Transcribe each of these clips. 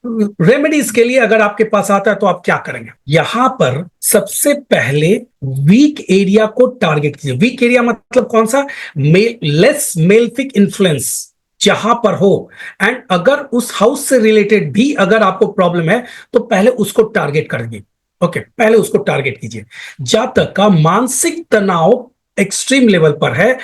Remedies के लिए अगर आपके पास आता है तो आप क्या करेंगे? यहां पर सबसे पहले वीक एरिया को टारगेट कीजिए। वीक एरिया मतलब कौन सा? लेस मेल्फिक इन्फ्लुएंस जहां पर हो, एंड अगर उस हाउस से रिलेटेड भी अगर आपको प्रॉब्लम है तो पहले उसको टारगेट करेंगे। ओके, पहले उसको टारगेट कीजिए। जहां तक का मानसिक तनाव एक्सट्रीम लेवल पर है,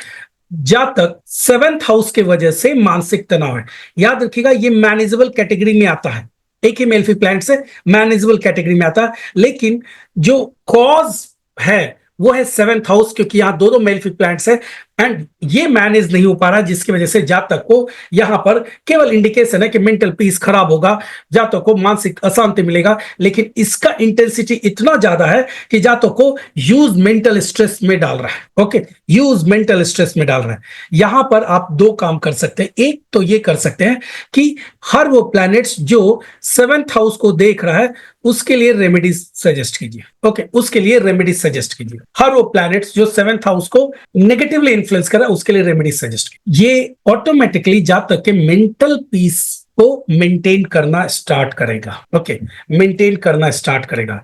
जहां तक सेवेंथ हाउस की वजह से मानसिक तनाव है, याद रखिएगा ये मैनेजेबल कैटेगरी में आता है। एक ही मेल्फिक प्लैनेट से मैनेजेबल कैटेगरी में आता है, लेकिन जो कॉज है वो है सेवेंथ हाउस, क्योंकि यहां दो दो मेल्फिक प्लैनेट्स है एंड ये मैनेज नहीं हो पा रहा, जिसकी वजह से जातक को यहां पर केवल इंडिकेशन है कि मेंटल पीस खराब होगा, जातक को मानसिक अशांति मिलेगा, लेकिन इसका इंटेंसिटी इतना ज्यादा है कि जातक को यूज मेंटल स्ट्रेस में डाल रहा है। ओके, यूज मेंटल स्ट्रेस में डाल रहा है। यहां पर आप दो काम कर सकते हैं। एक तो ये कर सकते हैं कि हर वो प्लैनेट्स जो सेवेंथ हाउस को देख रहा है उसके लिए रेमेडीज सजेस्ट कीजिए। ओके, उसके लिए रेमेडीज सजेस्ट कीजिए। हर वो प्लैनेट्स जो सेवेंथ हाउस को नेगेटिवली इन्फ्लुएंस कर रहा है उसके लिए रेमेडीज सजेस्ट कीजिए। ये ऑटोमेटिकली जातक के मेंटल पीस को मेंटेन करना स्टार्ट करेगा। ओके, मेंटेन करना स्टार्ट करेगा।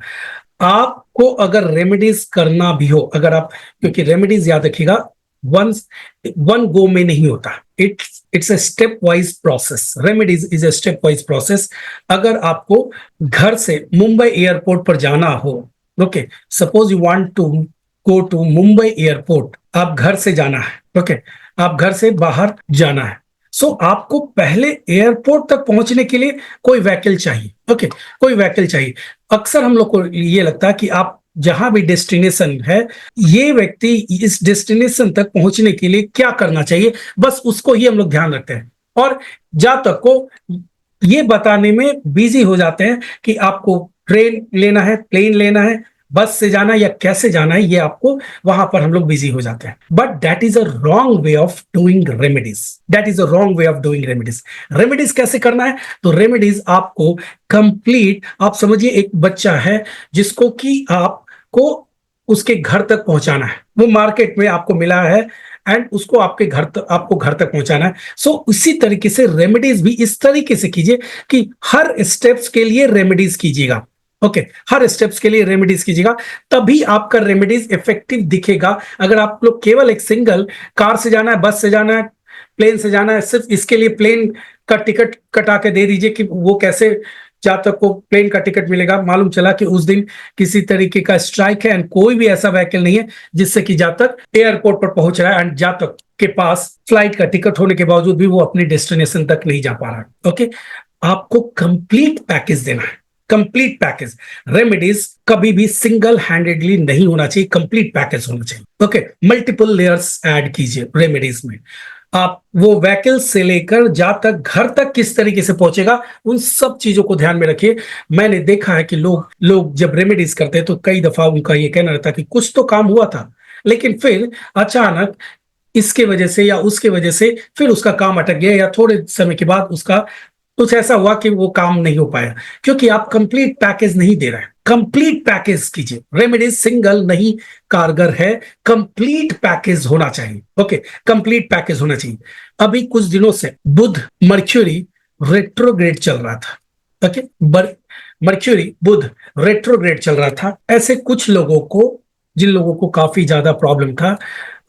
आपको अगर रेमेडीज करना भी हो, अगर आप, क्योंकि रेमेडीज याद रखिएगा वन गो में नहीं होता, it's a step wise process. Remedies is a step wise process. अगर आपको घर से मुंबई एयरपोर्ट पर जाना हो, okay, suppose you want to go to Mumbai airport, आप घर से जाना है, ओके, आप घर से बाहर जाना है, सो आपको पहले एयरपोर्ट तक पहुंचने के लिए कोई व्हीकल चाहिए। ओके, कोई व्हीकल चाहिए। अक्सर हम लोग को ये लगता है कि आप जहां भी डेस्टिनेशन है, ये व्यक्ति इस डेस्टिनेशन तक पहुंचने के लिए क्या करना चाहिए, बस उसको ही हम लोग ध्यान रखते हैं और जातक को ये बताने में बिजी हो जाते हैं कि आपको ट्रेन लेना है, प्लेन लेना है, बस से जाना है या कैसे जाना है, ये आपको वहां पर हम लोग बिजी हो जाते हैं। But that is a wrong way of doing remedies. That is a wrong way of doing remedies. Remedies कैसे करना है? तो रेमेडीज आपको कंप्लीट, आप समझिए एक बच्चा है जिसको कि आपको उसके घर तक पहुंचाना है, वो मार्केट में आपको मिला है एंड उसको आपको घर तक पहुंचाना है। सो उसी तरीके से रेमेडीज भी इस तरीके से कीजिए कि हर स्टेप्स के लिए रेमेडीज कीजिएगा। ओके, हर स्टेप्स के लिए रेमेडीज कीजिएगा, तभी आपका रेमेडीज इफेक्टिव दिखेगा। अगर आप लोग केवल एक सिंगल कार से जाना है, बस से जाना है, प्लेन से जाना है, सिर्फ इसके लिए प्लेन का टिकट कटा के दे दीजिए कि वो कैसे जातक को प्लेन का टिकट मिलेगा। मालूम चला कि उस दिन किसी तरीके का स्ट्राइक है एंड कोई भी ऐसा व्हीकल नहीं है जिससे कि जातक एयरपोर्ट पर पहुंच रहा है एंड जातक के पास फ्लाइट का टिकट होने के बावजूद भी वो अपनी डेस्टिनेशन तक नहीं जा पा रहा है। ओके, आपको कंप्लीट पैकेज देना है, कंप्लीट पैकेज। रेमेडीज कभी भी सिंगल हैंडेडली नहीं होना चाहिए, कंप्लीट पैकेज होना चाहिए। ओके, मल्टीपल लेयर्स ऐड कीजिए रेमेडीज में। आप वो व्हीकल से लेकर जहां तक घर तक किस तरीके से पहुंचेगा, उन सब चीजों को ध्यान में रखिए। मैंने देखा है कि लोग जब रेमेडीज करते हैं तो कई दफा उनका ये कहना रहता है कि कुछ तो काम हुआ था, लेकिन फिर अचानक इसके वजह से या उसके वजह से फिर उसका काम अटक गया, या थोड़े समय के बाद उसका कुछ ऐसा हुआ कि वो काम नहीं हो पाया, क्योंकि आप कंप्लीट पैकेज नहीं दे रहे हैं। कंप्लीट पैकेज कीजिए। रेमेडीज सिंगल नहीं कारगर है, कंप्लीट पैकेज होना चाहिए। ओके, कंप्लीट पैकेज होना चाहिए। अभी कुछ दिनों से बुध मर्क्यूरी रेट्रोग्रेड चल रहा था। ओके, मर्क्यूरी बुध रेट्रोग्रेड चल रहा था। ऐसे कुछ लोगों को, जिन लोगों को काफी ज्यादा प्रॉब्लम था,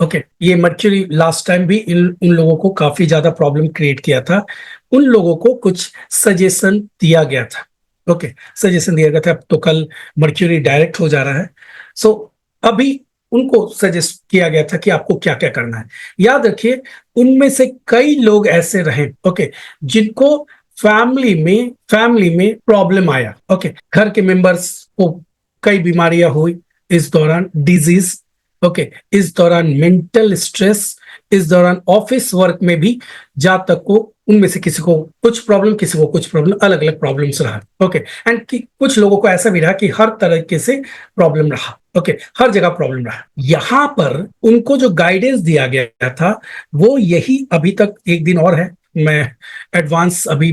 ओके, ये मर्क्यूरी लास्ट टाइम भी उन लोगों को काफी ज्यादा प्रॉब्लम क्रिएट किया था, उन लोगों को कुछ सजेशन दिया गया था। ओके, सजेशन दिया गया था। अब तो कल मर्क्यूरी डायरेक्ट हो जा रहा है, सो अभी उनको सजेस्ट किया गया था कि आपको क्या क्या करना है। याद रखिए, उनमें से कई लोग ऐसे रहे, ओके, जिनको फैमिली में प्रॉब्लम आया। ओके, घर के मेंबर्स को कई बीमारियां हुई इस दौरान, डिजीज, ओके, इस दौरान मेंटल स्ट्रेस, इस दौरान ऑफिस वर्क में भी जातक को उनमें से किसी को कुछ प्रॉब्लम, किसी को कुछ प्रॉब्लम, अलग अलग प्रॉब्लम्स रहा। ओके, एंड कुछ लोगों को ऐसा भी रहा कि हर तरीके से प्रॉब्लम रहा। ओके, हर जगह प्रॉब्लम रहा। यहां पर उनको जो गाइडेंस दिया गया था वो यही, अभी तक एक दिन और है, मैं एडवांस अभी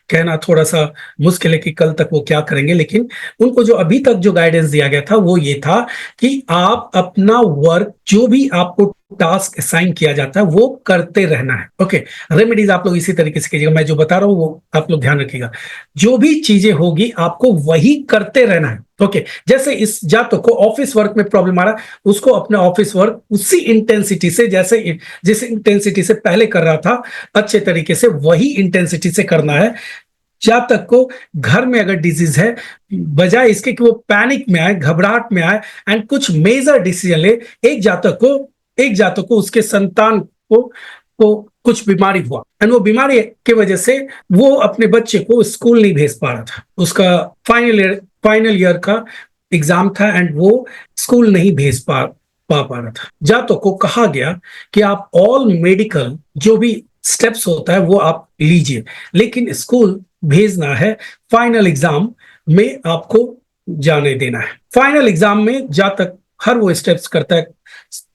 कहना थोड़ा सा मुश्किल है कि कल तक वो क्या करेंगे, लेकिन उनको जो अभी तक जो गाइडेंस दिया गया था वो ये था कि आप अपना वर्क, जो भी आपको टास्क असाइन किया जाता है वो करते रहना है। ओके, रेमेडीज आप लोग इसी तरीके से कीजिएगा, मैं जो बता रहा हूं वो आप लोग ध्यान रखिएगा। जो भी चीजें होगी आपको वही करते रहना है। ओके, जैसे इस जातक को ऑफिस वर्क में प्रॉब्लम आ रहा है, उसको अपने ऑफिस वर्क उसी इंटेंसिटी से, जैसे जिस इंटेंसिटी से पहले कर रहा था अच्छे तरीके से, वही इंटेंसिटी से करना है। जातक को घर में अगर डिजीज है, बजाय इसके कि वो पैनिक में आए, घबराहट में आए एंड कुछ मेजर डिसीजन ले, एक जातक को उसके संतान को कुछ बीमारी हुआ एंड वो बीमारी की वजह से वो अपने बच्चे को स्कूल नहीं भेज पा रहा था। उसका फाइनल ईयर का एग्जाम था एंड वो स्कूल नहीं भेज पा रहा था। जातक को कहा गया कि आप ऑल मेडिकल जो भी स्टेप्स होता है वो आप लीजिए, लेकिन स्कूल भेजना है, फाइनल एग्जाम में आपको जाने देना है। फाइनल एग्जाम में जातक हर वो स्टेप्स करता है,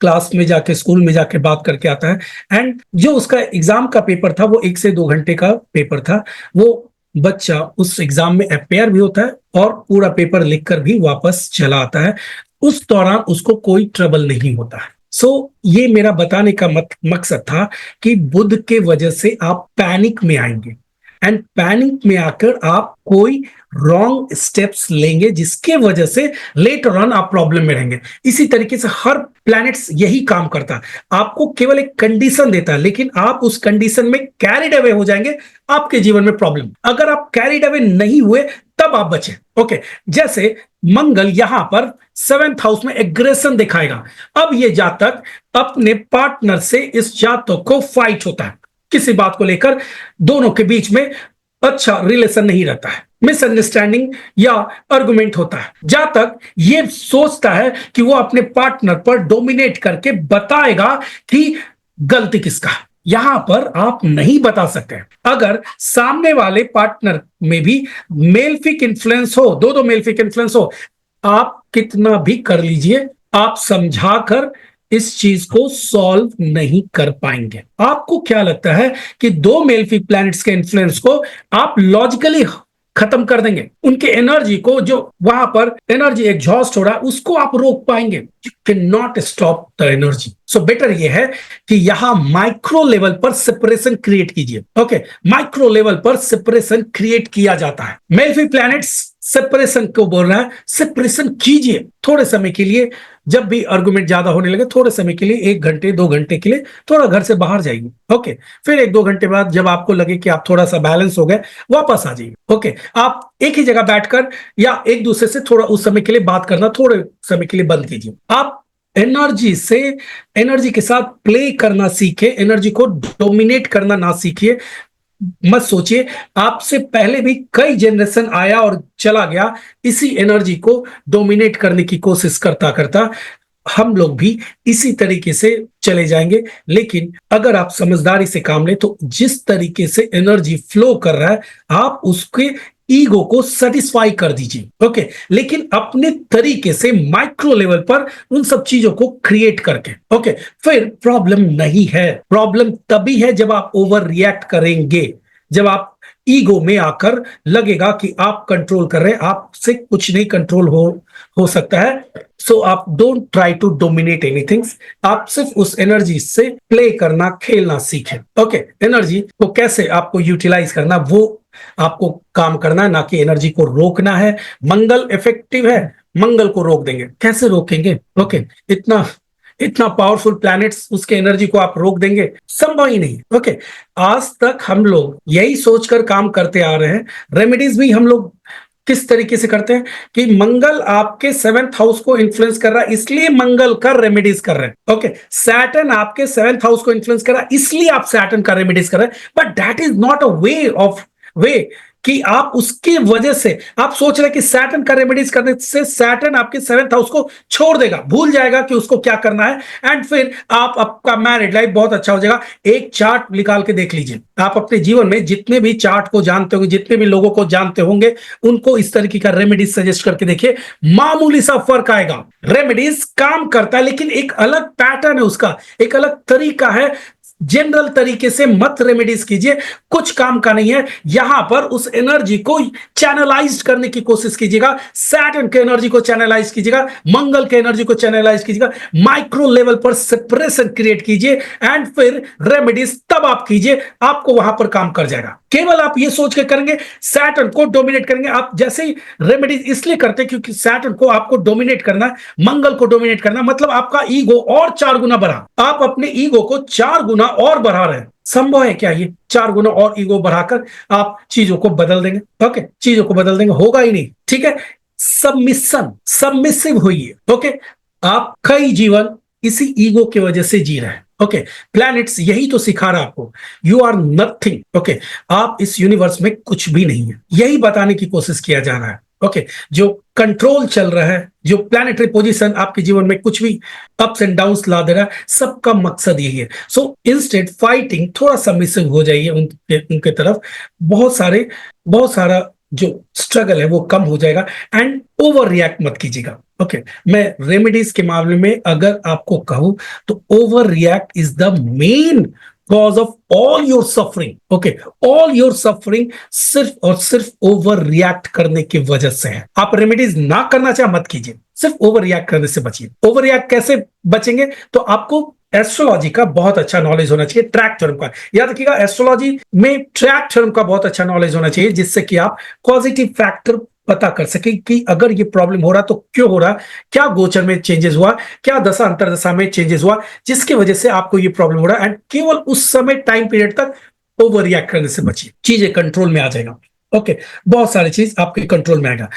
क्लास में जाके, स्कूल में जाके बात करके आता है एंड जो उसका एग्जाम का पेपर था वो 1 से 2 घंटे का पेपर था। वो बच्चा उस एग्जाम में अपेयर भी होता है और पूरा पेपर लिखकर भी वापस चला आता है। उस दौरान उसको कोई ट्रबल नहीं होता है। ये मेरा बताने का मकसद था कि बुध के वजह से आप पैनिक में आएंगे एंड पैनिक में आकर आप कोई रॉन्ग स्टेप्स लेंगे जिसके वजह से लेटर ऑन आप प्रॉब्लम में रहेंगे। इसी तरीके से हर प्लैनेट्स यही काम करता है, आपको केवल एक कंडीशन देता है, लेकिन आप उस कंडीशन में कैरिड अवे हो जाएंगे, आपके जीवन में प्रॉब्लम। अगर आप कैरिड अवे नहीं हुए तब आप बचे। ओके, जैसे मंगल यहां पर 7th हाउस में एग्रेशन दिखाएगा। अब ये जातक अपने पार्टनर से, इस जातक को फाइट होता है किसी बात को लेकर, दोनों के बीच में अच्छा रिलेशन नहीं रहता है, मिसअंडरस्टैंडिंग या आर्गुमेंट होता है। जातक ये सोचता है कि वो अपने पार्टनर पर डोमिनेट करके बताएगा कि गलती किसका है। यहां पर आप नहीं बता सकते। अगर सामने वाले पार्टनर में भी मेलफिक इन्फ्लुएंस हो, दो मेलफिक इन्फ्लुएंस हो, आप कितना भी कर लीजिए, आप समझाकर इस चीज को सॉल्व नहीं कर पाएंगे। आपको क्या लगता है कि 2 मेलफिक प्लैनेट्स के इन्फ्लुएंस को आप लॉजिकली खत्म कर देंगे, उनके एनर्जी को, जो वहां पर एनर्जी एग्जॉस्ट हो रहा है उसको आप रोक पाएंगे? You can not stop the energy. So better ये है कि यहां माइक्रो लेवल पर सेपरेशन क्रिएट कीजिए। ओके, माइक्रो लेवल पर सेपरेशन क्रिएट किया जाता है। मेलफिक प्लैनेट्स सेपरेशन को बोल रहा है, सेपरेशन कीजिए थोड़े समय के लिए। जब भी आर्गुमेंट ज्यादा होने लगे, थोड़े समय के लिए, 1 घंटे 2 घंटे के लिए थोड़ा घर से बाहर जाइए। ओके, फिर 1-2 घंटे बाद जब आपको लगे कि आप थोड़ा सा बैलेंस हो गए, वापस आ जाइए। ओके, आप एक ही जगह बैठकर या एक दूसरे से थोड़ा उस समय के लिए बात करना थोड़े समय के लिए बंद कीजिए। आप एनर्जी के साथ प्ले करना सीखे, एनर्जी को डोमिनेट करना ना सीखिए। मत सोचिए, आपसे पहले भी कई जनरेशन आया और चला गया इसी एनर्जी को डोमिनेट करने की कोशिश करता करता। हम लोग भी इसी तरीके से चले जाएंगे। लेकिन अगर आप समझदारी से काम लें तो जिस तरीके से एनर्जी फ्लो कर रहा है, आप उसके ईगो को सेटिस्फाई कर दीजिए। ओके, लेकिन अपने तरीके से माइक्रो लेवल पर उन सब चीजों को क्रिएट करके। ओके, फिर प्रॉब्लम नहीं है। प्रॉब्लम तभी है जब आप ओवर रिएक्ट करेंगे, जब आप ईगो में आकर लगेगा कि आप कंट्रोल कर रहे हैं, आपसे कुछ नहीं कंट्रोल हो सकता है। सो आप don't try to dominate anything, आप सिर्फ उस एनर्जी से प्ले करना, खेलना सीखें। ओके, एनर्जी को कैसे आपको यूटिलाइज करना, वो आपको काम करना है, ना कि एनर्जी को रोकना है। मंगल इफेक्टिव है, मंगल को रोक देंगे, कैसे रोकेंगे? ओके, इतना पावरफुल प्लैनेट्स, उसके एनर्जी को आप रोक देंगे? संभव ही नहीं। ओके, आज तक हम लोग यही सोचकर काम करते आ रहे हैं। रेमेडीज भी हम लोग किस तरीके से करते हैं कि मंगल आपके 7th हाउस को इन्फ्लुएंस कर रहा है, इसलिए मंगल का रेमेडीज कर रहे हैं। ओके, सैटर्न आपके 7th हाउस को इन्फ्लुएंस कर रहा है, इसलिए आप सैटर्न का रेमेडीज कर रहे हैं। But that is not a way कि आप उसकी वजह से आप सोच रहे कि सैटर्न का रेमेडीज करने से सैटर्न आपके 7th हाउस को छोड़ देगा, भूल जाएगा कि उसको क्या करना है, एंड फिर आपका मैरिड लाइफ बहुत अच्छा हो जाएगा। एक चार्ट निकाल के देख लीजिए, आप अपने जीवन में जितने भी चार्ट को जानते होंगे, जितने भी लोगों को जानते होंगे, उनको इस तरीके का रेमेडीज सजेस्ट करके देखिए, मामूली सा फर्क आएगा। रेमेडीज काम करता है, लेकिन एक अलग पैटर्न है उसका, एक अलग तरीका है जनरल तरीके से मत रेमेडीज कीजिए, कुछ काम का नहीं है। यहां पर उस एनर्जी को चैनलाइज करने की कोशिश कीजिएगा, सैटर्न के एनर्जी को चैनलाइज कीजिएगा, मंगल के एनर्जी को चैनलाइज कीजिएगा, माइक्रो लेवल पर सेपरेशन क्रिएट कीजिए एंड फिर रेमेडीज तब आप कीजिए, आपको वहां पर काम कर जाएगा। केवल आप ये सोच के करेंगे सैटर्न को डोमिनेट करेंगे। आप जैसे ही रेमेडीज इसलिए करते हैं क्योंकि सैटर्न को आपको डोमिनेट करना, मंगल को डोमिनेट करना, मतलब आपका ईगो और 4 गुना बढ़ा। आप अपने ईगो को 4 गुना और बढ़ा रहे हैं। संभव है क्या ये 4 गुना और ईगो बढ़ाकर आप चीजों को बदल देंगे? ओके, चीजों को बदल देंगे, होगा ही नहीं। ठीक है, सबमिसिव होइए। ओके, आप कई जीवन इसी ईगो की वजह से जी रहे हैं। ओके, प्लैनेट्स यही तो सिखा रहा है आपको, यू आर नथिंग। ओके, आप इस यूनिवर्स में कुछ भी नहीं है, यही बताने की कोशिश किया जा रहा है। ओके, जो कंट्रोल चल रहा है, जो प्लैनेटरी पोजीशन आपके जीवन में कुछ भी अप्स एंड डाउन्स ला दे रहा है, सबका मकसद यही है। सो इंस्टेड फाइटिंग, थोड़ा सबमिसिव हो जाइए उनके तरफ। बहुत सारा जो स्ट्रगल है वो कम हो जाएगा एंड ओवर रिएक्ट मत कीजिएगा। ओके, मैं रेमेडीज के मामले में अगर आपको कहूं तो over react is the main cause of all your suffering. Okay, all your suffering सिर्फ और सिर्फ ओवर रिएक्ट करने की वजह से है। आप रेमेडीज ना करना चाहे मत कीजिए, सिर्फ ओवर रिएक्ट करने से बचिए। ओवर रिएक्ट कैसे बचेंगे? तो आपको एस्ट्रोलॉजी का बहुत अच्छा नॉलेज होना चाहिए, ट्रैक थ्योरम का। याद रखिएगा, एस्ट्रोलॉजी में ट्रैक थ्योरम का बहुत अच्छा नॉलेज होना चाहिए, जिससे कि आप पॉजिटिव फैक्टर पता कर सके कि अगर ये प्रॉब्लम हो रहा तो क्यों हो रहा, क्या गोचर में चेंजेस हुआ, क्या दशा अंतरदशा में चेंजेस हुआ जिसकी वजह से आपको ये प्रॉब्लम हो रहा है। एंड केवल उस समय टाइम पीरियड तक ओवर रिएक्ट करने से बचिए, चीजें कंट्रोल में आ जाएगा। ओके, बहुत सारी चीज आपके कंट्रोल में आएगा।